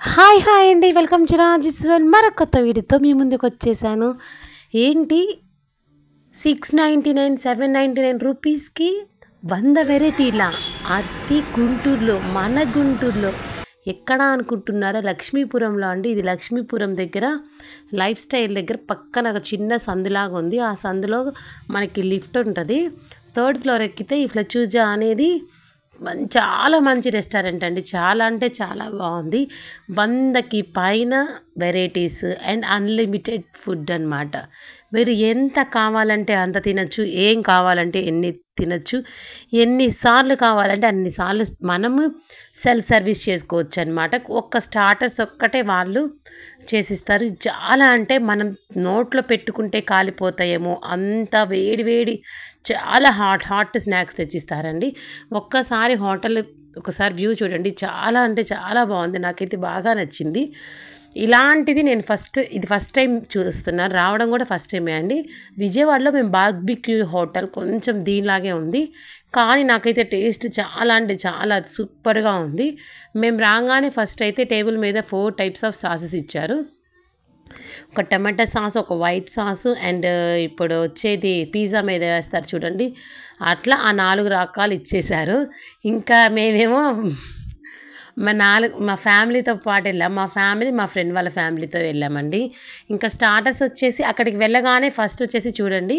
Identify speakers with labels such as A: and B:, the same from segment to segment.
A: Hi అండి. Welcome to Rajeshwar మరొక కొత్త వీడియోతో మీ ముందుకు వచ్చేసాను. ఏంటి 699 799 రూపీస్కి 100 వెరైటీలా, అది గుంటూరులో, మన గుంటూరులో ఎక్కడ అనుకుంటున్నారా? లక్ష్మీపురంలో అండి. ఇది లక్ష్మీపురం దగ్గర లైఫ్ స్టైల్ దగ్గర పక్కన ఒక చిన్న సందులాగా ఉంది. ఆ సందులో మనకి లిఫ్ట్ ఉంటుంది. 3rd ఫ్లోర్ ఎక్కితే ఈ ఫ్లెచూజా అనేది చాలా మంచి రెస్టారెంట్ అండి. చాలా అంటే చాలా బాగుంది. 100కి పైన వెరైటీస్ అండ్ అన్లిమిటెడ్ ఫుడ్ అనమాట. మీరు ఎంత కావాలంటే అంత తినచ్చు, ఏం కావాలంటే ఎన్ని తినచ్చు, ఎన్నిసార్లు కావాలంటే అన్నిసార్లు మనము సెల్ఫ్ సర్వీస్ చేసుకోవచ్చు అనమాట. ఒక్క స్టార్టర్స్ ఒక్కటే వాళ్ళు చేసిస్తారు. చాలా అంటే మనం నోట్లో పెట్టుకుంటే కాలిపోతాయేమో అంత వేడి వేడి చాలా హాట్ స్నాక్స్ తెచ్చిస్తారండి. ఒక్కసారి హోటల్ ఒకసారి వ్యూ చూడండి. చాలా అంటే చాలా బాగుంది. నాకైతే బాగా నచ్చింది. ఇలాంటిది నేను ఫస్ట్ టైం చూస్తున్నాను. రావడం కూడా ఫస్ట్ టైమే అండి. విజయవాడలో మేము బార్బిక్యూ హోటల్ కొంచెం దీనిలాగే ఉంది, కానీ నాకైతే టేస్ట్ చాలా అంటే చాలా సూపర్గా ఉంది. మేము రాగానే ఫస్ట్ అయితే టేబుల్ మీద 4 టైప్స్ ఆఫ్ సాసెస్ ఇచ్చారు. ఒక టమాటా సాస్, ఒక వైట్ సాసు అండ్ ఇప్పుడు వచ్చేది పిజ్జా మీద వేస్తారు చూడండి, అట్లా ఆ 4 రకాలు ఇచ్చేశారు. ఇంకా మేమేమో మా ఫ్యామిలీతో పాటు వెళ్ళాం. మా ఫ్రెండ్ వాళ్ళ ఫ్యామిలీతో వెళ్ళామండి. ఇంకా స్టార్టర్స్ వచ్చేసి అక్కడికి వెళ్ళగానే ఫస్ట్ వచ్చేసి చూడండి,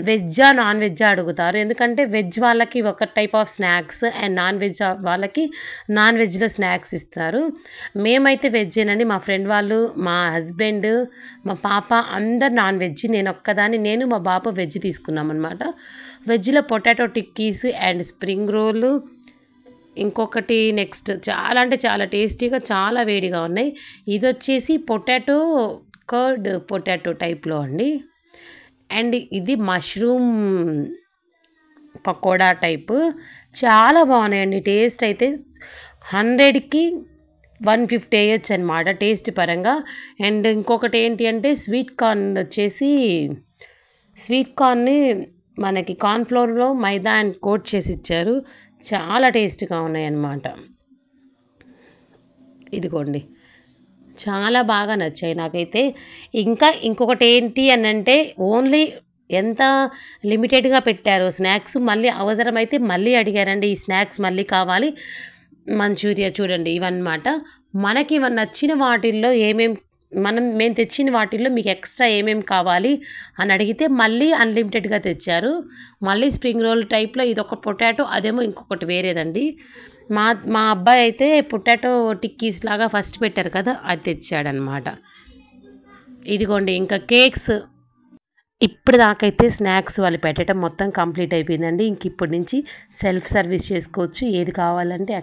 A: వెజ్జా నాన్ వెజ్జా అడుగుతారు. ఎందుకంటే వెజ్ వాళ్ళకి ఒక type of snacks and non veg వాళ్ళకి నాన్ వెజ్లో స్నాక్స్ ఇస్తారు. మేమైతే వెజ్జేనండి. మా ఫ్రెండ్ వాళ్ళు, మా హస్బెండ్, మా పాప అందరు నాన్ వెజ్. నేను మా బాబు వెజ్ తీసుకున్నాం అనమాట. వెజ్లో పొటాటో టిక్కీస్ అండ్ స్ప్రింగ్ రోలు, ఇంకొకటి నెక్స్ట్ చాలా అంటే చాలా టేస్టీగా చాలా వేడిగా ఉన్నాయి. ఇది వచ్చేసి కర్డ్ పొటాటో టైప్లో అండి. అండ్ ఇది మష్రూమ్ పకోడా టైపు. చాలా బాగున్నాయండి. టేస్ట్ అయితే 100కి 150 వేయచ్చు అనమాట టేస్ట్ పరంగా. అండ్ ఇంకొకటి ఏంటి అంటే స్వీట్ కార్న్ని మనకి కార్న్ఫ్లోర్లో మైదా అండ్ కోట్ చేసి ఇచ్చారు. చాలా టేస్ట్గా ఉన్నాయి అన్నమాట. ఇదిగోండి, చాలా బాగా నచ్చాయి నాకైతే. ఇంకొకటి ఏంటి అని అంటే ఓన్లీ ఎంత లిమిటెడ్గా పెట్టారు స్నాక్స్. మళ్ళీ అవసరమైతే మళ్ళీ అడిగారండి, ఈ స్నాక్స్ మళ్ళీ కావాలి. మంచూరియా చూడండి, ఇవన్నమాట. మనకి నచ్చిన వాటిల్లో మేము తెచ్చిన వాటిల్లో మీకు ఎక్స్ట్రా ఏమేమి కావాలి అని అడిగితే మళ్ళీ అన్లిమిటెడ్గా తెచ్చారు. మళ్ళీ స్ప్రింగ్ రోల్ టైప్లో ఇదొక పొటాటో, అదేమో ఇంకొకటి వేరేదండి. మా అబ్బాయి అయితే పొటాటో టిక్కీస్ లాగా ఫస్ట్ పెట్టారు కదా, అది తెచ్చాడనమాట. ఇదిగోండి, ఇంకా కేక్స్. ఇప్పుడు దాకైతే స్నాక్స్ వాళ్ళు పెట్టడం మొత్తం కంప్లీట్ అయిపోయిందండి. ఇప్పటి నుంచి సెల్ఫ్ సర్వీస్ చేసుకోవచ్చు. ఏది కావాలంటే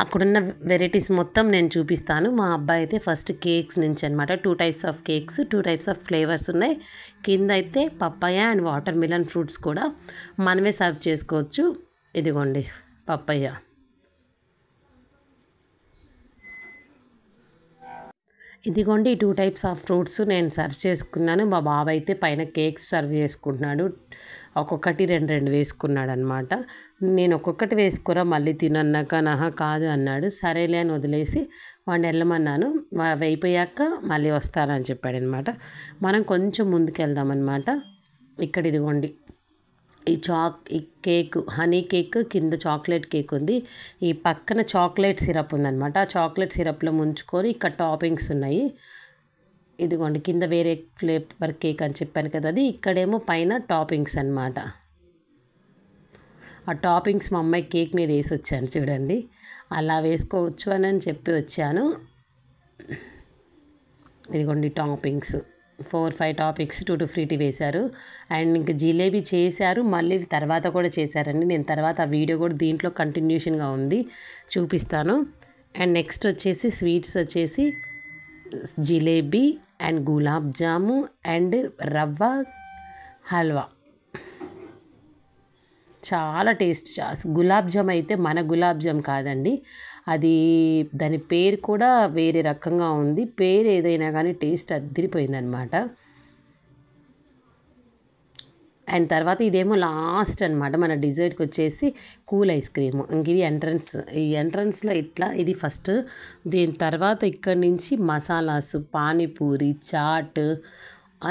A: అక్కడున్న వెరైటీస్ మొత్తం నేను చూపిస్తాను. మా అబ్బాయి అయితే ఫస్ట్ కేక్స్ నుంచి అనమాట. 2 types of cakes, 2 types of flavours ఉన్నాయి. కింద అయితే papaya and water melon fruits కూడా మనమే సర్వ్ చేసుకోవచ్చు. ఇదిగోండి పప్పాయ. ఇదిగోండి 2 టైప్స్ ఆఫ్ ఫ్రూట్స్ నేను సర్వ్ చేసుకున్నాను. మా బాబు అయితే పైన కేక్స్ సర్వ్ చేసుకుంటున్నాడు. ఒక్కొక్కటి 2 వేసుకున్నాడు అనమాట. నేను ఒక్కొక్కటి వేసుకోరా మళ్ళీ తినన్నాక నాహా కాదు అన్నాడు. సరేలే అని వదిలేసి వాడిని వెళ్ళమన్నాను. అయిపోయాక మళ్ళీ వస్తానని చెప్పాడు అనమాట. మనం కొంచెం ముందుకు వెళ్దామన్నమాట. ఇక్కడ ఇదిగోండి ఈ కేక్ హనీ కేక్, కింద చాక్లెట్ కేక్ ఉంది. ఈ పక్కన చాక్లెట్ సిరప్ ఉందన్నమాట. ఆ చాక్లెట్ సిరప్లో ముంచుకొని ఇక్కడ టాపింగ్స్ ఉన్నాయి. ఇదిగోండి కింద వేరే ఫ్లేవర్ కేక్ అని చెప్పాను కదా, అది. ఇక్కడేమో పైన టాపింగ్స్ అన్నమాట. ఆ టాపింగ్స్ మా అమ్మాయి కేక్ మీద వేసి వచ్చాను చూడండి. అలా వేసుకోవచ్చు అని చెప్పి వచ్చాను. ఇదిగోండి టాపింగ్స్ 4-5 టాపిక్స్ 2 ఫ్రీటీ వేశారు. అండ్ ఇంక జిలేబీ చేశారు, మళ్ళీ తర్వాత కూడా చేశారండి. నేను తర్వాత ఆ వీడియో కూడా దీంట్లో కంటిన్యూషన్గా ఉంది, చూపిస్తాను. అండ్ నెక్స్ట్ వచ్చేసి స్వీట్స్ వచ్చేసి జిలేబీ అండ్ గులాబ్ జాము అండ్ రవ్వ హల్వా. చాలా టేస్ట్. గులాబ్ జామ్ అయితే మన గులాబ్ జామ్ కాదండి, అది దాని పేరు కూడా వేరే రకంగా ఉంది. పేరు ఏదైనా కానీ టేస్ట్ అదిరిపోయిందనమాట. అండ్ తర్వాత ఇదేమో లాస్ట్ అనమాట మన డిజర్ట్కి వచ్చేసి కూల్ ఐస్ క్రీమ్. ఇంక ఇది ఎంట్రన్స్. ఈ ఎంట్రన్స్లో ఇట్లా ఇది ఫస్ట్. దీని తర్వాత ఇక్కడి నుంచి మసాలాస్, పానీపూరి, చాట్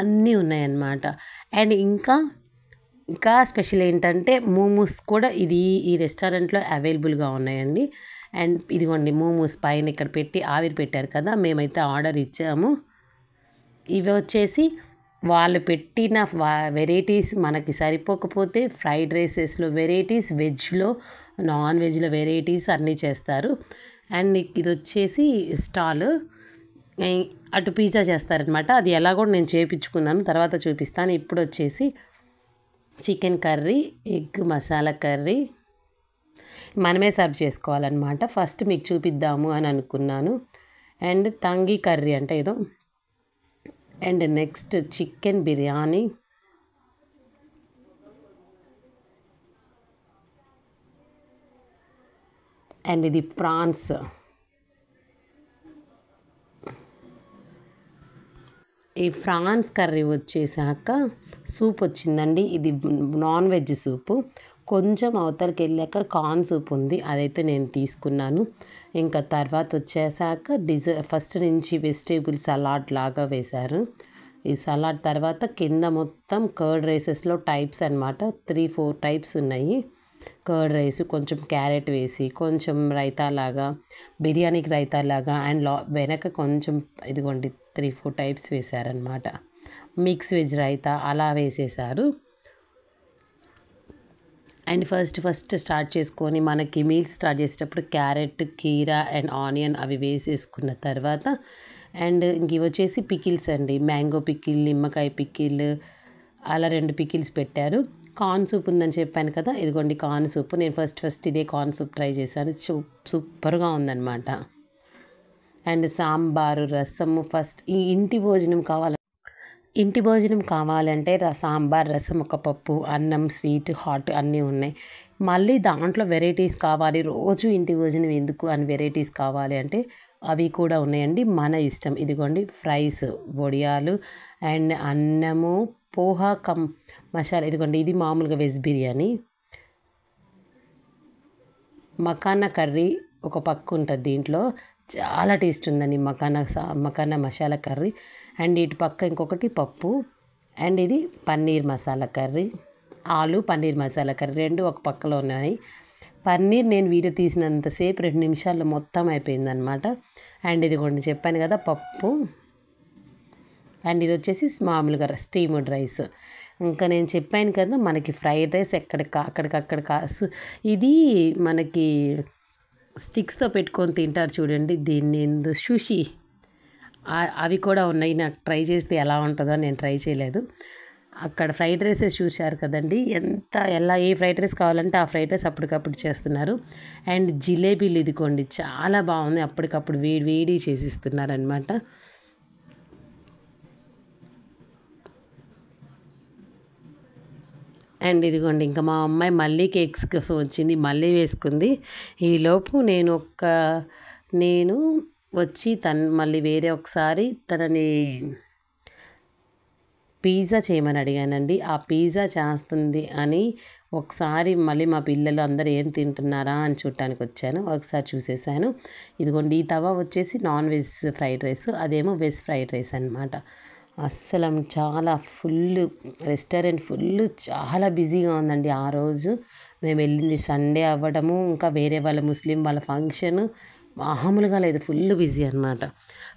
A: అన్నీ ఉన్నాయన్నమాట. అండ్ ఇంకా స్పెషల్ ఏంటంటే మోమోస్ కూడా ఈ రెస్టారెంట్లో అవైలబుల్గా ఉన్నాయండి. అండ్ ఇదిగోండి మోమోస్ పైన ఇక్కడ పెట్టి ఆవిరి పెట్టారు కదా, మేమైతే ఆర్డర్ ఇచ్చాము. ఇవి వచ్చేసి వాళ్ళు పెట్టిన వెరైటీస్ మనకి సరిపోకపోతే ఫ్రైడ్ రైసెస్లో వెరైటీస్, వెజ్లో, నాన్ వెజ్లో వెరైటీస్ అన్నీ చేస్తారు. అండ్ ఇది వచ్చేసి స్టాల్. అటు పిజ్జా చేస్తారనమాట. అది ఎలా కూడా నేను చేయించుకున్నాను, తర్వాత చూపిస్తాను. ఇప్పుడు వచ్చేసి chicken curry, egg masala curry మనమే సర్వ్ చేసుకోవాలన్నమాట. ఫస్ట్ మీకు చూపిద్దాము అని అనుకున్నాను. అండ్ తంగి కర్రీ అంటే ఏదో. And next chicken biryani, and ఇది ప్రాన్స్. ఈ ఫ్రాన్స్ కర్రీ వచ్చేసాక సూప్ వచ్చిందండి. ఇది నాన్ వెజ్ సూపు. కొంచెం అవతలకి వెళ్ళాక కార్న్ సూప్ ఉంది, అదైతే నేను తీసుకున్నాను. ఇంకా తర్వాత వచ్చేసాక ఫస్ట్ నుంచి వెజిటేబుల్ సలాడ్ లాగా వేశారు. ఈ సలాడ్ తర్వాత కింద మొత్తం కర్డ్ రైసెస్లో టైప్స్ అనమాట. 3-4 టైప్స్ ఉన్నాయి. కర్డ్ రైస్, కొంచెం క్యారెట్ వేసి, కొంచెం రైతాలాగా, బిర్యానీకి రైతాలాగా, అండ్ వెనక కొంచెం ఇదిగోండి 3-4 టైప్స్ వేశారనమాట. మిక్స్ వెజ్ రైతా అలా వేసేసారు. అండ్ ఫస్ట్ స్టార్ట్ చేసుకొని మనకి మీల్స్ స్టార్ట్ చేసేటప్పుడు క్యారెట్, కీరా అండ్ ఆనియన్ అవి వేసేసుకున్న తర్వాత, అండ్ ఇంక ఇవి వచ్చేసి పికిల్స్ అండి. మ్యాంగో పికిల్, నిమ్మకాయ పికిల్, అలా 2 పికిల్స్ పెట్టారు. కార్న్ సూప్ ఉందని చెప్పాను కదా, ఇదిగోండి కార్న్ సూప్. నేను ఫస్ట్ ఇదే కార్న్ సూప్ ట్రై చేశాను. సూపర్గా ఉందన్నమాట. అండ్ సాంబారు, రసము. ఫస్ట్ ఈ ఇంటి భోజనం కావాలంటే సాంబార్, రసం, ఒక పప్పు, అన్నం, స్వీట్, హాట్ అన్నీ ఉన్నాయి. మళ్ళీ దాంట్లో వెరైటీస్ కావాలి, రోజు ఇంటి భోజనం ఎందుకు అని వెరైటీస్ కావాలి అంటే అవి కూడా ఉన్నాయండి. మన ఇష్టం. ఇదిగోండి ఫ్రైస్, వడియాలు అండ్ అన్నము, పోహా మసాలా. ఇదిగోండి ఇది మామూలుగా వెజ్ బిర్యానీ. మకానా కర్రీ ఒక పక్క ఉంటుంది దీంట్లో, చాలా టేస్ట్ ఉందండి మకానా మసాలా కర్రీ. అండ్ ఇటు పక్క ఇంకొకటి పప్పు. అండ్ ఇది పన్నీర్ మసాలా కర్రీ, ఆలు పన్నీర్ మసాలా కర్రీ 2 ఒక పక్కలో ఉన్నాయి. పన్నీర్ నేను వీడియో తీసినంతసేపు 2 నిమిషాల్లో మొత్తం అయిపోయిందనమాట. అండ్ ఇదిగోండి చెప్పాను కదా పప్పు. అండ్ ఇది వచ్చేసి మామూలుగా స్టీమ్డ్ రైస్. ఇంకా నేను చెప్పాను కదా మనకి ఫ్రైడ్ రైస్ అక్కడికక్కడ ఇది మనకి స్టిక్స్తో పెట్టుకొని తింటారు చూడండి, దీన్ని సుషి, అవి కూడా ఉన్నాయి. నాకు ట్రై చేస్తే ఎలా ఉంటుందో, నేను ట్రై చేయలేదు. అక్కడ ఫ్రైడ్ రైసెస్ చూశారు కదండి, ఏ ఫ్రైడ్ రైస్ కావాలంటే ఆ ఫ్రైడ్ రైస్ అప్పటికప్పుడు చేస్తున్నారు. అండ్ జిలేబీలు ఇదిగోండి చాలా బాగుంది, అప్పటికప్పుడు వేడి చేసిస్తున్నారనమాట. అండ్ ఇదిగోండి ఇంకా మా అమ్మాయి మళ్ళీ కేక్స్ కోసం వచ్చింది, మళ్ళీ వేసుకుంది. ఈలోపు నేను వచ్చి మళ్ళీ వేరే ఒకసారి తనని పిజ్జా చేయమని అడిగానండి. ఆ పిజ్జా చేస్తుంది అని ఒకసారి మళ్ళీ మా పిల్లలు అందరూ ఏం తింటున్నారా అని చూడటానికి వచ్చాను. ఒకసారి చూసేసాను. ఇదిగోండి ఈ తవా వచ్చేసి నాన్ వెజ్ ఫ్రైడ్ రైస్, అదేమో వెజ్ ఫ్రైడ్ రైస్ అనమాట. అస్సలు చాలా రెస్టారెంట్ చాలా బిజీగా ఉందండి. ఆ రోజు మేము వెళ్ళింది సండే అవ్వడము, ఇంకా వేరే వాళ్ళ ముస్లిం వాళ్ళ ఫంక్షన్, మామూలుగా లేదు, ఫుల్ బిజీ అనమాట.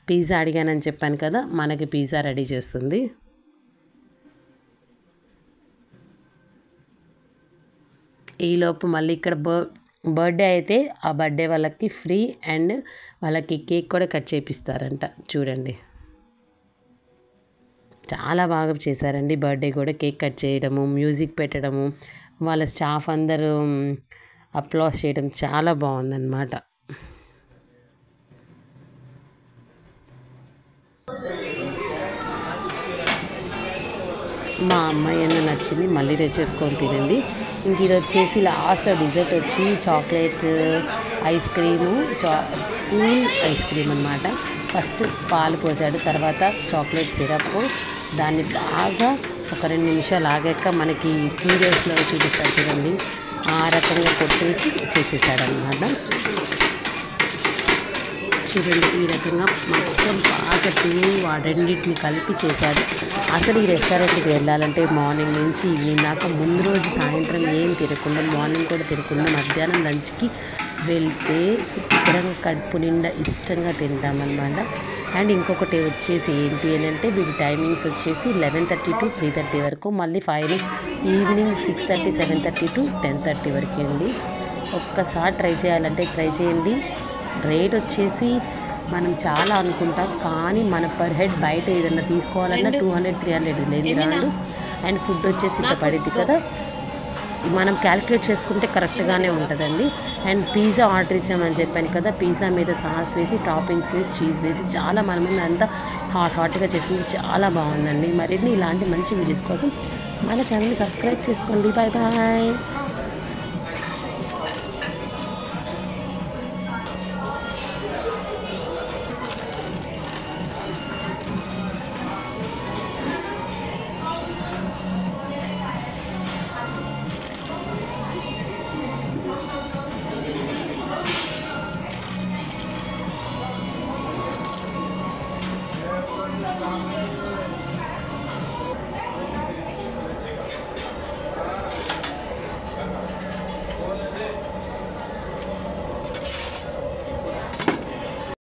A: పిజ్జా అడిగానని చెప్పాను కదా, మనకి పిజ్జా రెడీ చేస్తుంది. ఈలోపు మళ్ళీ ఇక్కడ బర్త్డే అయితే ఆ బర్త్డే వాళ్ళకి ఫ్రీ, అండ్ వాళ్ళకి కేక్ కూడా కట్ చేపిస్తారంట. చూడండి చాలా బాగా చేశారండి బర్త్డే కూడా. కేక్ కట్ చేయడము, మ్యూజిక్ పెట్టడము, వాళ్ళ స్టాఫ్ అందరూ అప్లాస్ చేయడం చాలా బాగుందన్నమాట. మా అమ్మాయి అన్న నచ్చింది, మళ్ళీ తెచ్చేసుకొని తినండి. ఇంక ఇది వచ్చేసి లాస్ట్ డిజర్ట్ వచ్చి chocolate ice cream, cool ice cream అనమాట. ఫస్ట్ పాలు పోసాడు, తర్వాత చాక్లెట్ సిరప్, దాన్ని బాగా ఒక 2 నిమిషాలు ఆగాక మనకి వీడియోస్లో చూపిస్తారు చూడండి, ఆ రకంగా కొట్టేసి చేసేసాడనమాట. చూడండి ఈ రకంగా మొత్తం బాగా రెండింటిని కలిపి చేశాడు. అసలు ఈ రెస్టారెంట్కి వెళ్ళాలంటే మార్నింగ్ నుంచి ఈవినింగ్ దాకా ముందు రోజు సాయంత్రం ఏం తినకుండా, మార్నింగ్ కూడా తినకుండా మధ్యాహ్నం లంచ్కి వెళ్తే శుభ్రంగా కడుపు నిండా ఇష్టంగా తింటామన్నమాట. అండ్ ఇంకొకటి వచ్చేసి ఏంటి అని అంటే వీటి టైమింగ్స్ వచ్చేసి 11:30 to 3:30 వరకు, మళ్ళీ ఈవినింగ్ 6:30, 7:30 to 10:30 వరకు అండి. ఒక్కసారి ట్రై చేయాలంటే ట్రై చేయండి. రేట్ వచ్చేసి మనం చాలా అనుకుంటాం, కానీ మన పర్ హెడ్ బయట ఏదైనా తీసుకోవాలన్నా 200-300 లేని రాదు. అండ్ ఫుడ్ వచ్చేసి ఇంత పడింది కదా, మనం క్యాలిక్యులేట్ చేసుకుంటే కరెక్ట్గానే ఉంటుందండి. అండ్ పిజ్జా ఆర్డర్ ఇచ్చామని చెప్పాను కదా, పిజ్జా మీద సాస్ వేసి, టాపింగ్స్ వేసి, చీజ్ వేసి చాలా మనమే అంతా హాట్గా చేసింది, చాలా బాగుందండి. మరిన్ని ఇలాంటి మంచి వీడియోస్ కోసం మన ఛానల్ని సబ్స్క్రైబ్ చేసుకోండి. Bye bye.